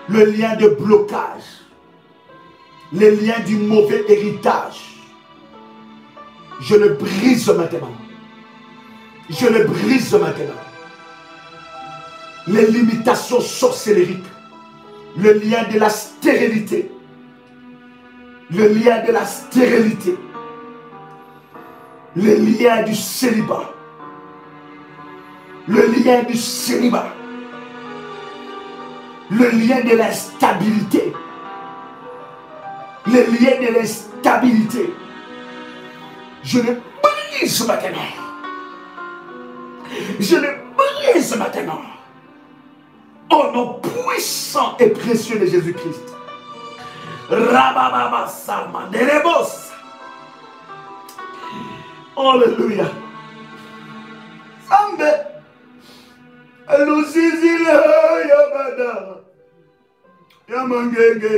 le lien de blocage, les liens du mauvais héritage. Je le brise maintenant. Je le brise maintenant. Les limitations sorcellériques, le lien de la stérilité, le lien de la stérilité, le lien du célibat, le lien du célibat, le lien de l'instabilité, le lien de l'instabilité. Je le brise maintenant. Je le brise maintenant. Au nom puissant et précieux de Jésus-Christ. Rabababa Samanderebos. Alléluia. Sambe. Elusizile yabada. Yamangenge.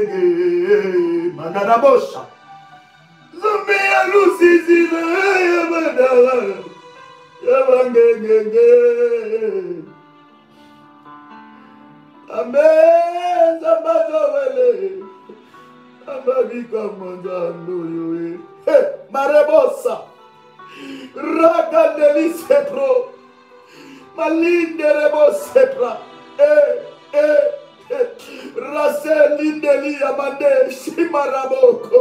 Mandarabosha. Zambe elusizile yabada. Yamangenge. Amen. Zamazawele. Amabika manzano yoe. Marebosa. Rakandeli sepro. Malinde rebo sepra. Rase lindeli amande shimaraboko.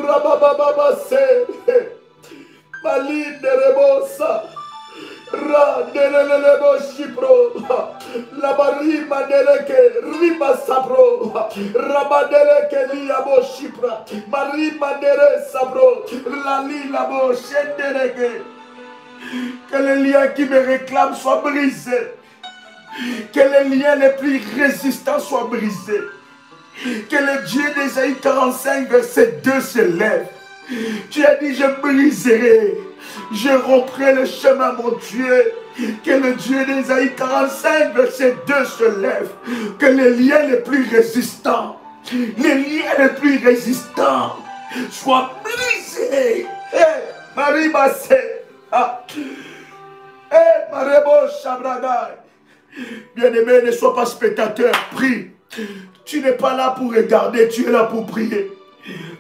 Rabababa se. Malinde rebosa. Ra delelebo shipro. La barima deleke rima sapro. Rabadeleke liabo shipra. Marima dere sapro. La lilabo shendeleke. Que les liens qui me réclament soient brisés. Que les liens les plus résistants soient brisés. Que le Dieu d'Ésaïe 45 verset 2 se lève. Tu as dit je briserai. Je romprai le chemin mon Dieu. Que le Dieu d'Ésaïe 45 verset 2 se lève. Que les liens les plus résistants, les liens les plus résistants soient brisés. Marie Bassé. Marebo Shabragai. Bien-aimé, ne sois pas spectateur, prie. Tu n'es pas là pour regarder, tu es là pour prier.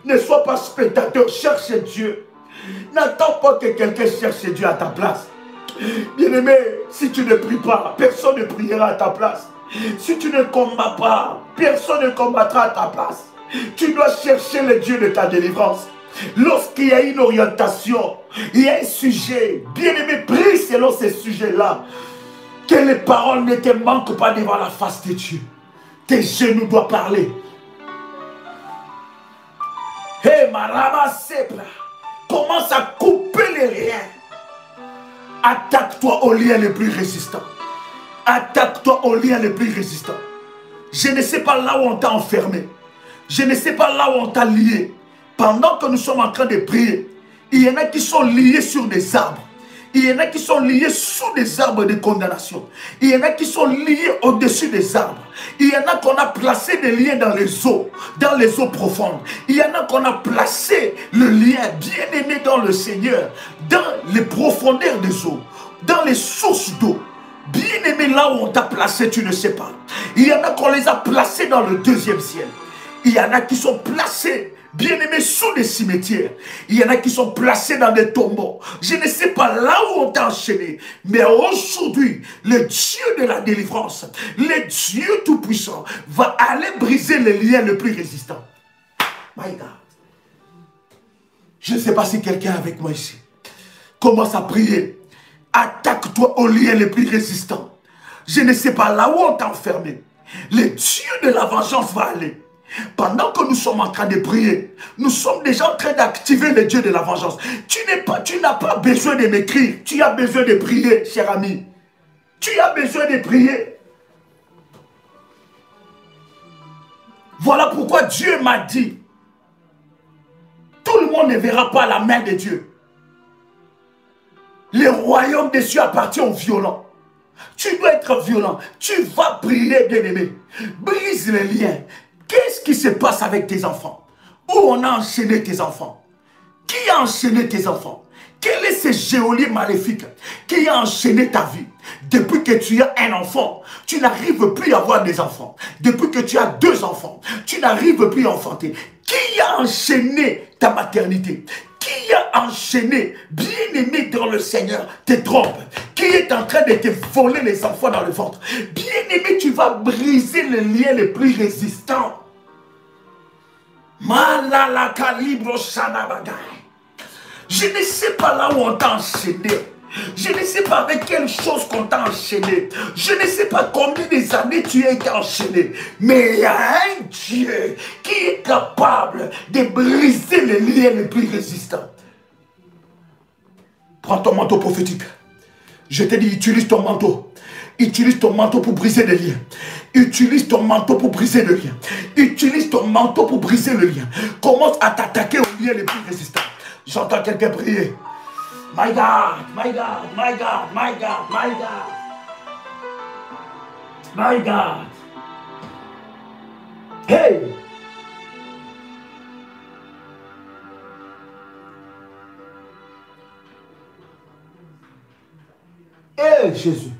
Ne sois pas spectateur, cherche Dieu. N'attends pas que quelqu'un cherche Dieu à ta place. Bien-aimé, si tu ne pries pas, personne ne priera à ta place. Si tu ne combats pas, personne ne combattra à ta place. Tu dois chercher le Dieu de ta délivrance. Lorsqu'il y a une orientation, il y a un sujet, bien-aimé, prie selon ces sujets-là. Que les paroles ne te manquent pas devant la face de Dieu. Tes genoux doivent parler. Hé, Maraba Sepra, commence à couper les liens. Attaque-toi aux liens les plus résistants. Attaque-toi aux liens les plus résistants. Je ne sais pas là où on t'a enfermé. Je ne sais pas là où on t'a lié. Pendant que nous sommes en train de prier, il y en a qui sont liés sur des arbres. Il y en a qui sont liés sous des arbres de condamnation. Il y en a qui sont liés au-dessus des arbres. Il y en a qu'on a placé des liens dans les eaux profondes. Il y en a qu'on a placé le lien bien-aimé dans le Seigneur, dans les profondeurs des eaux, dans les sources d'eau. Bien-aimé, là où on t'a placé, tu ne sais pas. Il y en a qu'on les a placés dans le deuxième ciel. Il y en a qui sont placés, bien-aimés, sous des cimetières. Il y en a qui sont placés dans des tombeaux. Je ne sais pas là où on t'a enchaîné. Mais aujourd'hui, le Dieu de la délivrance, le Dieu tout-puissant, va aller briser les liens les plus résistants. My God. Je ne sais pas si quelqu'un est avec moi ici. Commence à prier. Attaque-toi aux liens les plus résistants. Je ne sais pas là où on t'a enfermé. Le Dieu de la vengeance va aller. Pendant que nous sommes en train de prier, nous sommes déjà en train d'activer le Dieu de la vengeance. Tu n'as pas besoin de m'écrire. Tu as besoin de prier, cher ami. Tu as besoin de prier. Voilà pourquoi Dieu m'a dit, tout le monde ne verra pas la main de Dieu. Le royaume des cieux appartient aux violents. Tu dois être violent. Tu vas prier, bien-aimé. Brise les liens. Qu'est-ce qui se passe avec tes enfants? Où on a enchaîné tes enfants? Qui a enchaîné tes enfants? Quel est ce geôlier maléfique qui a enchaîné ta vie? Depuis que tu as un enfant, tu n'arrives plus à avoir des enfants. Depuis que tu as 2 enfants, tu n'arrives plus à enfanter. Qui a enchaîné ta maternité? Qui a enchaîné, bien-aimé dans le Seigneur, tes trompes? Qui est en train de te voler les enfants dans le ventre? Bien-aimé, tu vas briser les liens les plus résistants. Malala calibre sanabagay. Je ne sais pas là où on t'a enchaîné. Je ne sais pas avec quelle chose qu'on t'a enchaîné. Je ne sais pas combien des années tu as été enchaîné. Mais il y a un Dieu qui est capable de briser les liens les plus résistants. Prends ton manteau prophétique. Je te dis, utilise ton manteau. Utilise ton manteau pour briser les liens. Utilise ton manteau pour briser le lien. Utilise ton manteau pour briser le lien. Commence à t'attaquer aux liens les plus résistants. J'entends quelqu'un prier. My God, my God, my God, my God, my God. My God. Hey! Hey Jésus.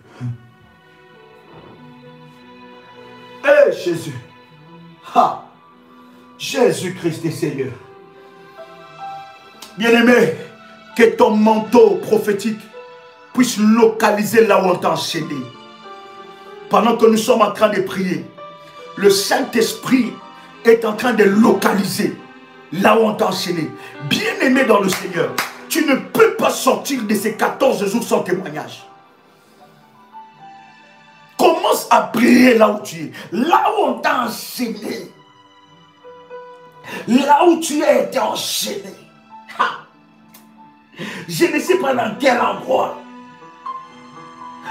Hey Jésus. Ha! Jésus-Christ est Seigneur. Bien-aimé, que ton manteau prophétique puisse localiser là où on t'a enchaîné. Pendant que nous sommes en train de prier, le Saint-Esprit est en train de localiser là où on t'a enchaîné. Bien-aimé dans le Seigneur, tu ne peux pas sortir de ces 14 jours sans témoignage. Commence à prier là où tu es. Là où on t'a enchaîné. Là où tu as été enchaîné. Ha! Je ne sais pas dans quel endroit.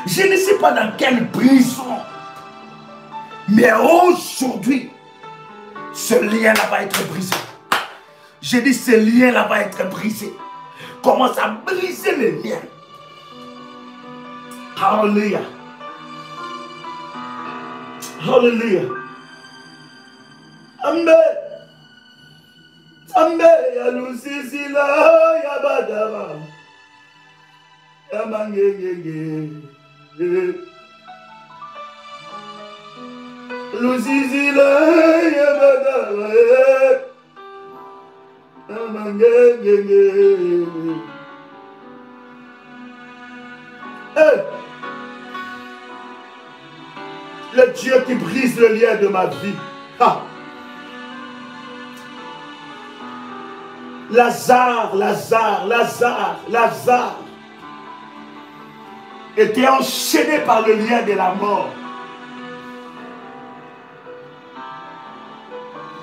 Je ne sais pas dans quelle prison. Mais aujourd'hui, ce lien-là va être brisé. J'ai dit ce lien-là va être brisé. Commence à briser les liens. Alléluia. Alléluia. Amen. Amen. Yalusisila yabadara. Yamangenge. Lusisila yabadara. Yamangenge. Hey. Le Dieu qui brise le lien de ma vie. Ah. Lazare était enchaîné par le lien de la mort.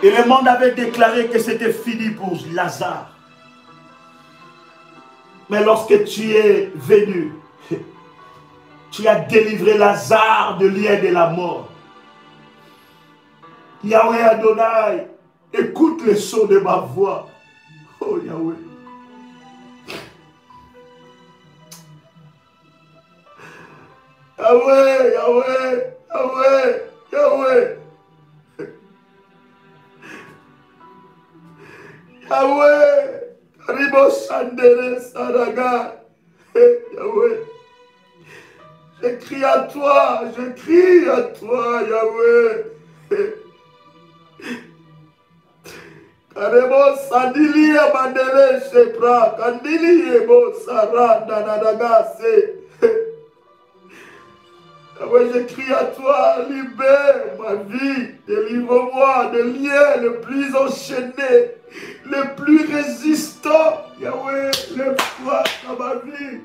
Et le monde avait déclaré que c'était fini pour Lazare. Mais lorsque tu es venu, tu as délivré Lazare de lien de la mort. Yahweh Adonai, écoute le son de ma voix. Oh Yahweh. Yahweh, Yahweh, Yahweh, Yahweh. Yahweh, Ribo Sandere Saraga. Yahweh. Je crie à toi, Yahweh. Karebo Sandili Abandele Shepra, Kandili Ebo Sara Nanadagase. Yahweh, je crie à toi, libère ma vie, délivre-moi des liens les plus enchaînés, les plus résistants. Yahweh, lève-toi dans ma vie.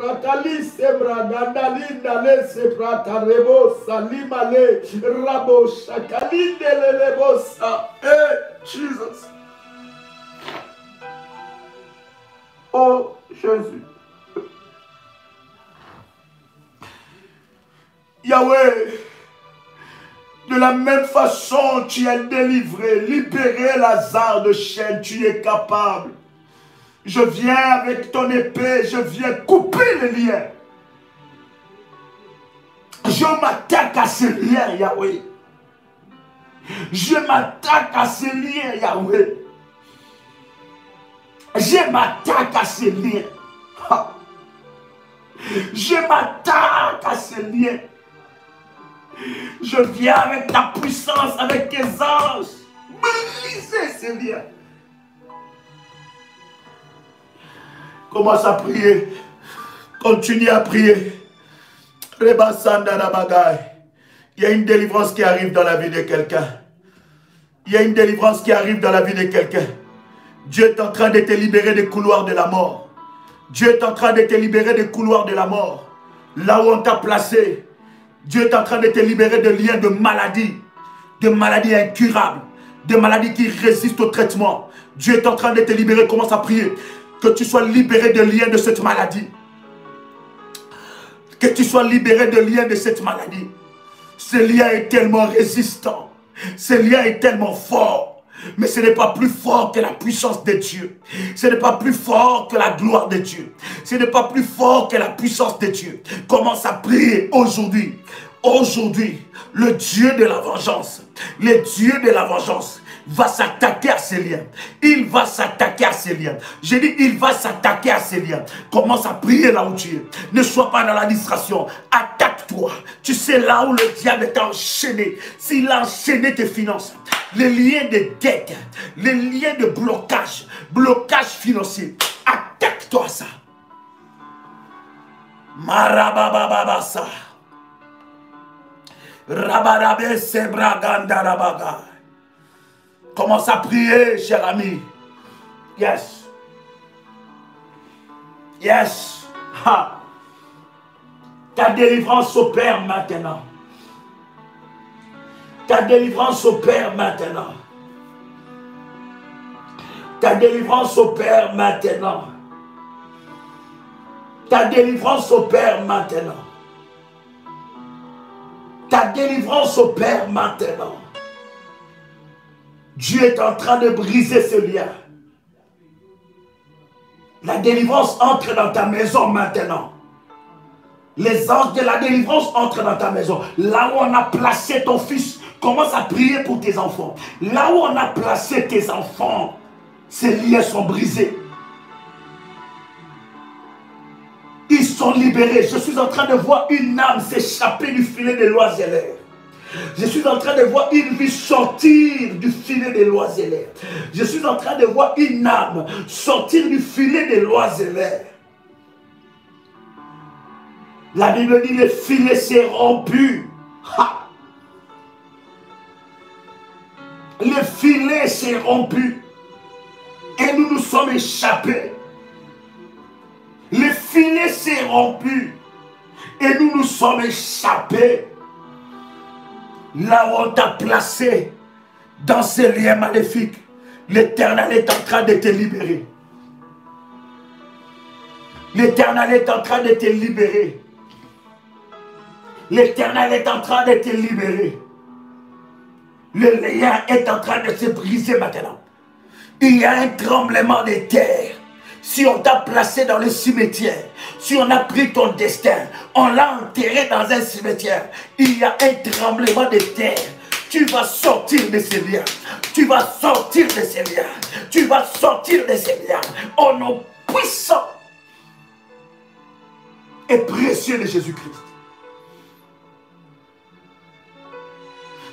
Rakali sebra dandalinda le sebra tarebo salimale rabo shakalinde le lebosa. Hey, Jesus. Oh, Jésus. Yahweh, de la même façon, tu as délivré, libéré Lazare de chaîne, tu es capable. Je viens avec ton épée, je viens couper les liens. Je m'attaque à ces liens, Yahweh. Je m'attaque à ces liens, Yahweh. Je m'attaque à ces liens. Je m'attaque à ces liens. Je viens avec ta puissance, avec tes anges. Briser ces liens. Commence à prier. Continue à prier. Il y a une délivrance qui arrive dans la vie de quelqu'un. Il y a une délivrance qui arrive dans la vie de quelqu'un. Dieu est en train de te libérer des couloirs de la mort. Dieu est en train de te libérer des couloirs de la mort. Là où on t'a placé, Dieu est en train de te libérer de liens de maladies incurables, de maladies qui résistent au traitement. Dieu est en train de te libérer. Commence à prier. Que tu sois libéré de liens de cette maladie. Que tu sois libéré de liens de cette maladie. Ce lien est tellement résistant. Ce lien est tellement fort. Mais ce n'est pas plus fort que la puissance de Dieu. Ce n'est pas plus fort que la gloire de Dieu. Ce n'est pas plus fort que la puissance de Dieu. Commence à prier aujourd'hui. Aujourd'hui, le Dieu de la vengeance, le Dieu de la vengeance va s'attaquer à ces liens. Il va s'attaquer à ces liens. J'ai dit, il va s'attaquer à ces liens. Commence à prier là où tu es. Ne sois pas dans la distraction. Attaque-toi. Tu sais là où le diable t'a enchaîné. S'il a enchaîné tes finances, les liens de dette, les liens de blocage financier. Attaque-toi à ça. Marabababasa. Rabarabe sebragandarabaga. Commence à prier, cher ami. Yes. Yes. Ha. Ta délivrance opère maintenant. Ta délivrance opère maintenant. Ta délivrance opère maintenant. Ta délivrance opère maintenant. Ta délivrance opère maintenant. Dieu est en train de briser ce lien. La délivrance entre dans ta maison maintenant. Les anges de la délivrance entrent dans ta maison. Là où on a placé ton fils, commence à prier pour tes enfants. Là où on a placé tes enfants, ces liens sont brisés. Ils sont libérés. Je suis en train de voir une âme s'échapper du filet des l'oiseleur. Je suis en train de voir une vie sortir du filet des l'oiseleur. Je suis en train de voir une âme sortir du filet des l'oiseleur. La Bible dit le filet s'est rompu. Ha! Le filet s'est rompu. Et nous nous sommes échappés. Le filet s'est rompu. Et nous nous sommes échappés. Là où on t'a placé, dans ces liens maléfiques, l'Éternel est en train de te libérer. L'Éternel est en train de te libérer. L'Éternel est en train de te libérer. Le lien est en train de se briser maintenant. Il y a un tremblement de terre. Si on t'a placé dans le cimetière, si on a pris ton destin, on l'a enterré dans un cimetière, il y a un tremblement de terre. Tu vas sortir de ces liens. Tu vas sortir de ces liens. Tu vas sortir de ces liens. Au nom puissant et précieux de Jésus-Christ.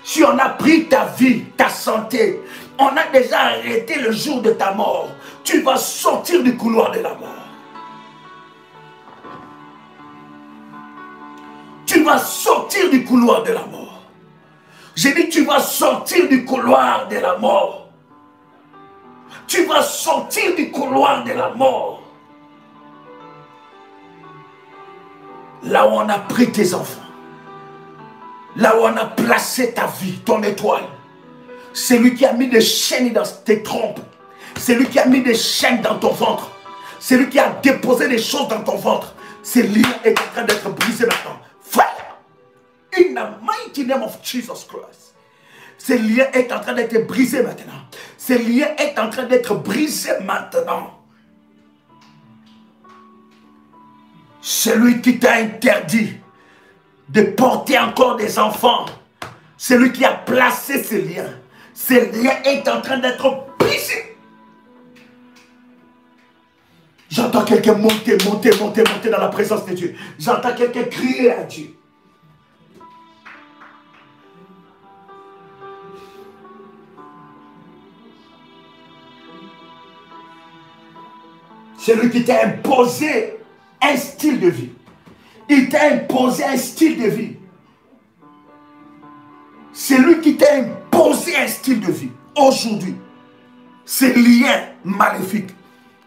Si on a pris ta vie, ta santé, on a déjà arrêté le jour de ta mort, tu vas sortir du couloir de la mort. Tu vas sortir du couloir de la mort. J'ai dit tu vas sortir du couloir de la mort. Tu vas sortir du couloir de la mort. Là où on a pris tes enfants. Là où on a placé ta vie, ton étoile. C'est lui qui a mis des chaînes dans tes trompes. C'est lui qui a mis des chaînes dans ton ventre. C'est lui qui a déposé des choses dans ton ventre. Ce lien est en train d'être brisé maintenant. Frère, in the mighty name of Jesus Christ. Ce lien est en train d'être brisé maintenant. Ce lien est en train d'être brisé maintenant. Celui qui t'a interdit de porter encore des enfants, C'est lui qui a placé ces liens. Ces liens est en train d'être brisés. J'entends quelqu'un monter dans la présence de Dieu. J'entends quelqu'un crier à Dieu. C'est lui qui t'a imposé un style de vie. Il t'a imposé un style de vie. C'est lui qui t'a imposé un style de vie. Aujourd'hui, ces liens maléfiques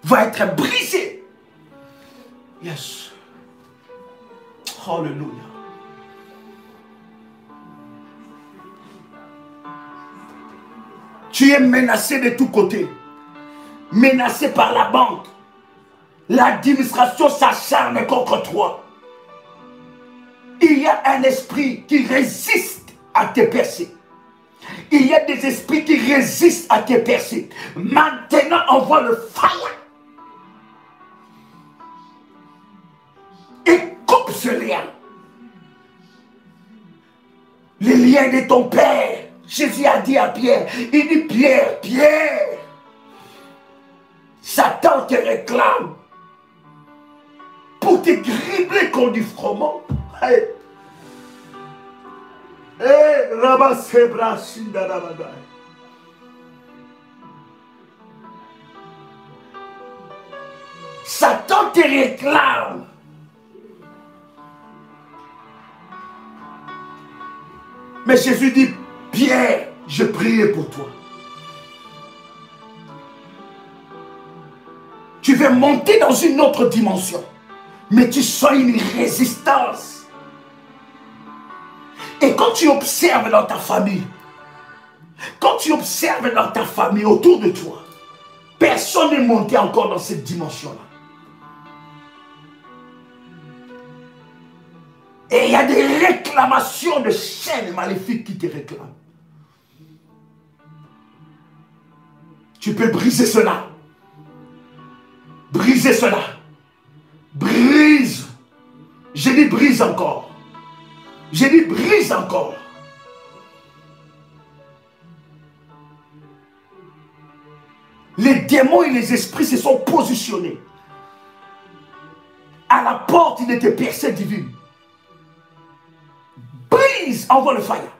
vont être brisés. Yes. Hallelujah. Tu es menacé de tous côtés. Menacé par la banque. L'administration s'acharne contre toi. Il y a un esprit qui résiste à tes percées. Il y a des esprits qui résistent à tes percées. Maintenant, envoie le fire. Et coupe ce lien. Les liens de ton père. Jésus a dit à Pierre, il dit Pierre, Pierre, Satan te réclame pour te gribler comme du froment. Hey. Satan te réclame. Mais Jésus dit, Pierre, je priais pour toi. Tu veux monter dans une autre dimension, mais tu sens une résistance. Et quand tu observes dans ta famille, autour de toi, personne n'est monté encore dans cette dimension-là. Et il y a des réclamations de chaînes maléfiques qui te réclament. Tu peux briser cela. Briser cela. Brise. J'ai dit brise encore. J'ai dit brise encore. Les démons et les esprits se sont positionnés à la porte de tes percées divines. Brise, envoie le fire.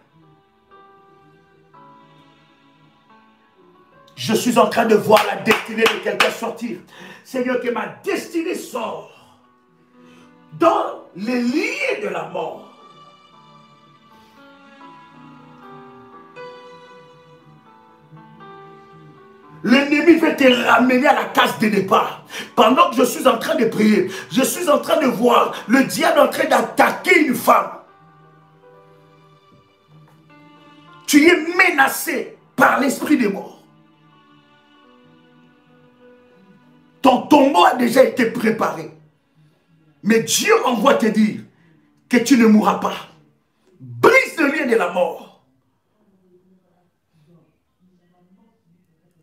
Je suis en train de voir la destinée de quelqu'un sortir. Seigneur, que ma destinée sort dans les liens de la mort. L'ennemi veut te ramener à la case de départ. Pendant que je suis en train de prier, je suis en train de voir le diable en train d'attaquer une femme. Tu es menacé par l'esprit des morts. Ton tombeau a déjà été préparé. Mais Dieu envoie te dire que tu ne mourras pas. Brise le lien de la mort.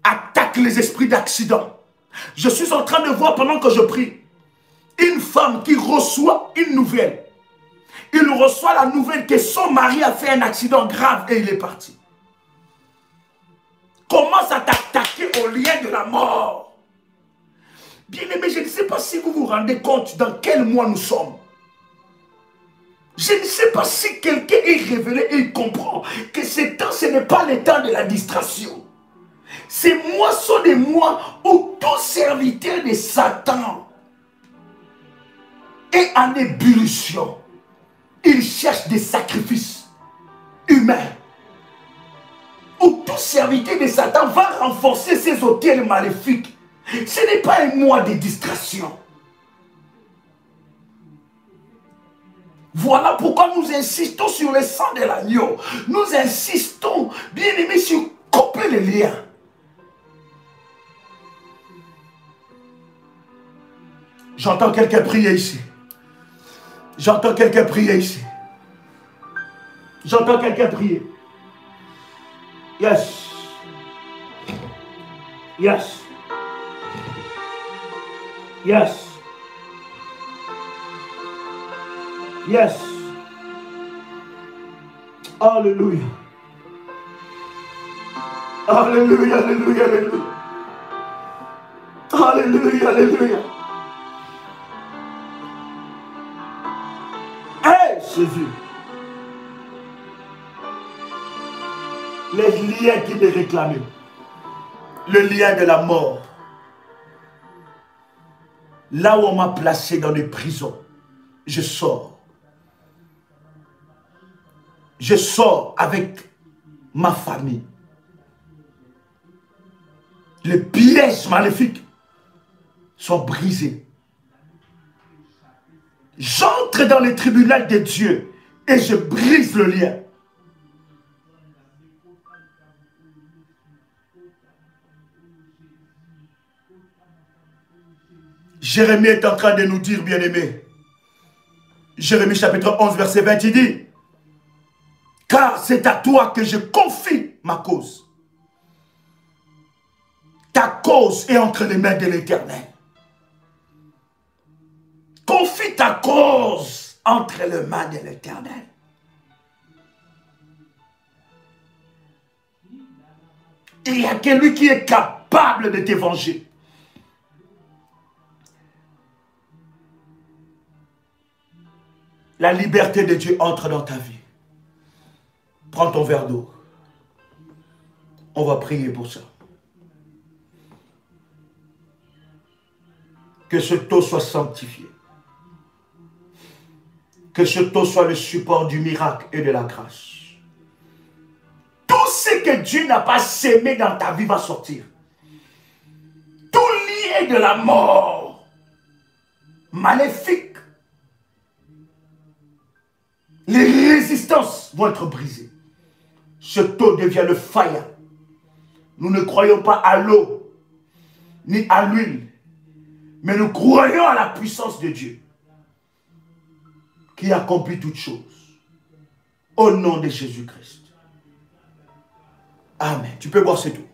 Attaque les esprits d'accident. Je suis en train de voir pendant que je prie une femme qui reçoit une nouvelle. Il reçoit la nouvelle que son mari a fait un accident grave et il est parti. Commence à t'attaquer au lien de la mort. Bien-aimé, je ne sais pas si vous vous rendez compte dans quel mois nous sommes. Je ne sais pas si quelqu'un est révélé et il comprend que ce temps, ce n'est pas le temps de la distraction. Ces mois sont des mois où tout serviteur de Satan est en ébullition. Il cherche des sacrifices humains. Où tout serviteur de Satan va renforcer ses autels maléfiques. Ce n'est pas un mois de distraction. Voilà pourquoi nous insistons sur le sang de l'agneau. Nous insistons, bien aimé, sur couper les liens. J'entends quelqu'un prier ici. J'entends quelqu'un prier ici. J'entends quelqu'un prier. Yes. Yes. Yes. Yes. Alléluia. Alléluia, alléluia, alléluia. Alléluia, alléluia. Hey, Jésus. Les liens qui me réclamaient. Le lien de la mort. Là où on m'a placé dans les prisons, je sors. Je sors avec ma famille. Les pièges maléfiques sont brisés. J'entre dans le tribunal de Dieu et je brise le lien. Jérémie est en train de nous dire, bien-aimés, Jérémie chapitre 11, verset 20, il dit, « Car c'est à toi que je confie ma cause. Ta cause est entre les mains de l'Éternel. Confie ta cause entre les mains de l'Éternel. » Il y a que lui qui est capable de te venger. La liberté de Dieu entre dans ta vie. Prends ton verre d'eau. On va prier pour ça. Que ce taux soit sanctifié. Que ce taux soit le support du miracle et de la grâce. Tout ce que Dieu n'a pas sémé dans ta vie va sortir. Tout lié de la mort maléfique. Les résistances vont être brisées. Ce taux devient le fire. Nous ne croyons pas à l'eau, ni à l'huile, mais nous croyons à la puissance de Dieu, qui accomplit toutes choses. Au nom de Jésus-Christ. Amen. Tu peux boire, c'est tout.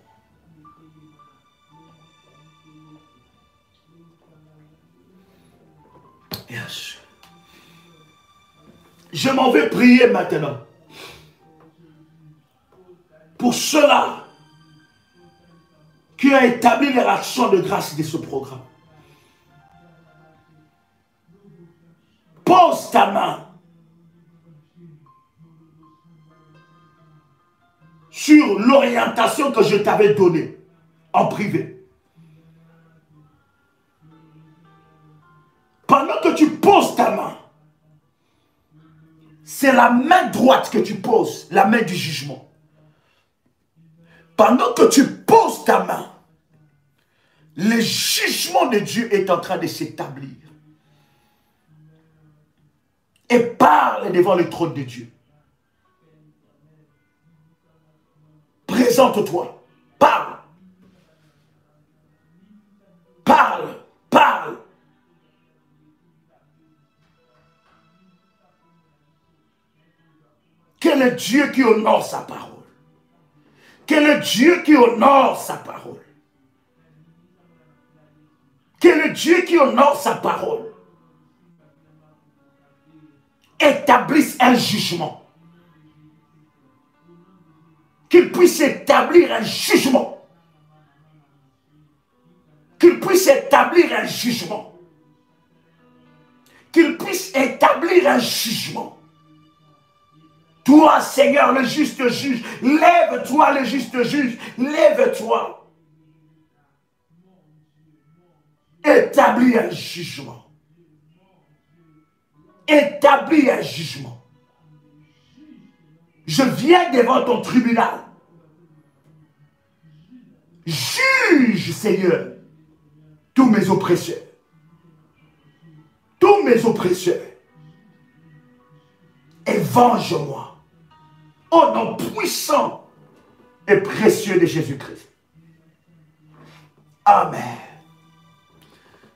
Yes. Je m'en vais prier maintenant. Pour ceux-là qui ont établi leur action de grâce de ce programme. Pose ta main sur l'orientation que je t'avais donnée en privé. Pendant que tu poses ta main, c'est la main droite que tu poses, la main du jugement. Pendant que tu poses ta main, le jugement de Dieu est en train de s'établir. Et parle devant le trône de Dieu. Présente-toi. Parle. Parle. Parle. Quel est Dieu qui honore sa parole? Quel est Dieu qui honore sa parole? Quel est Dieu qui honore sa parole? Établisse un jugement. Qu'il puisse établir un jugement. Qu'il puisse établir un jugement. Qu'il puisse établir un jugement. Toi, Seigneur, le juste juge, lève-toi, le juste juge, lève-toi. Établis un jugement. Établis un jugement. Je viens devant ton tribunal. Juge, Seigneur, tous mes oppresseurs. Tous mes oppresseurs. Et venge-moi. Au nom puissant et précieux de Jésus-Christ. Amen.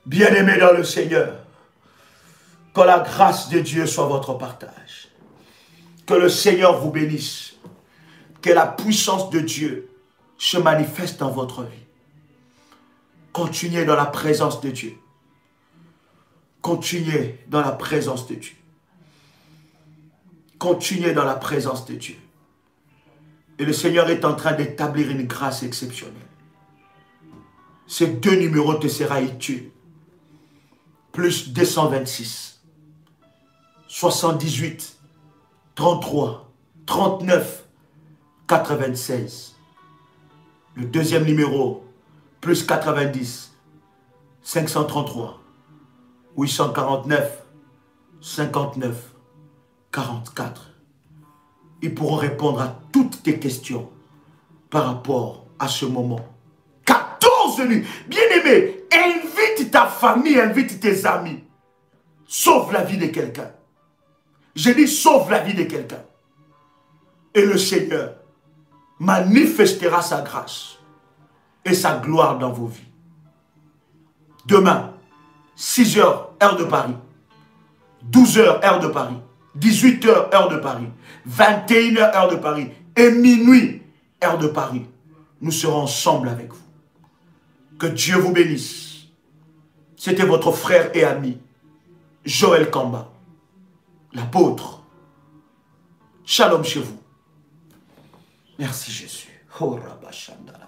Bien-aimés dans le Seigneur, que la grâce de Dieu soit votre partage. Que le Seigneur vous bénisse. Que la puissance de Dieu se manifeste dans votre vie. Continuez dans la présence de Dieu. Continuez dans la présence de Dieu. Continuez dans la présence de Dieu. Et le Seigneur est en train d'établir une grâce exceptionnelle. Ces 2 numéros te sera utile. Plus 226, 78, 33, 39, 96. Le deuxième numéro, plus 90, 533, 849, 59, 44. Ils pourront répondre à toutes tes questions par rapport à ce moment. 14 nuits. Bien-aimé, invite ta famille, invite tes amis. Sauve la vie de quelqu'un. Je dis sauve la vie de quelqu'un. Et le Seigneur manifestera sa grâce et sa gloire dans vos vies. Demain, 6 heures, heure de Paris. 12 heures, heure de Paris. 18 heures, heure de Paris. 21 heures, heure de Paris. Et minuit, heure de Paris. Nous serons ensemble avec vous. Que Dieu vous bénisse. C'était votre frère et ami, Joël Kamba, l'apôtre. Shalom chez vous. Merci Jésus. Oh, Rabba Shandala.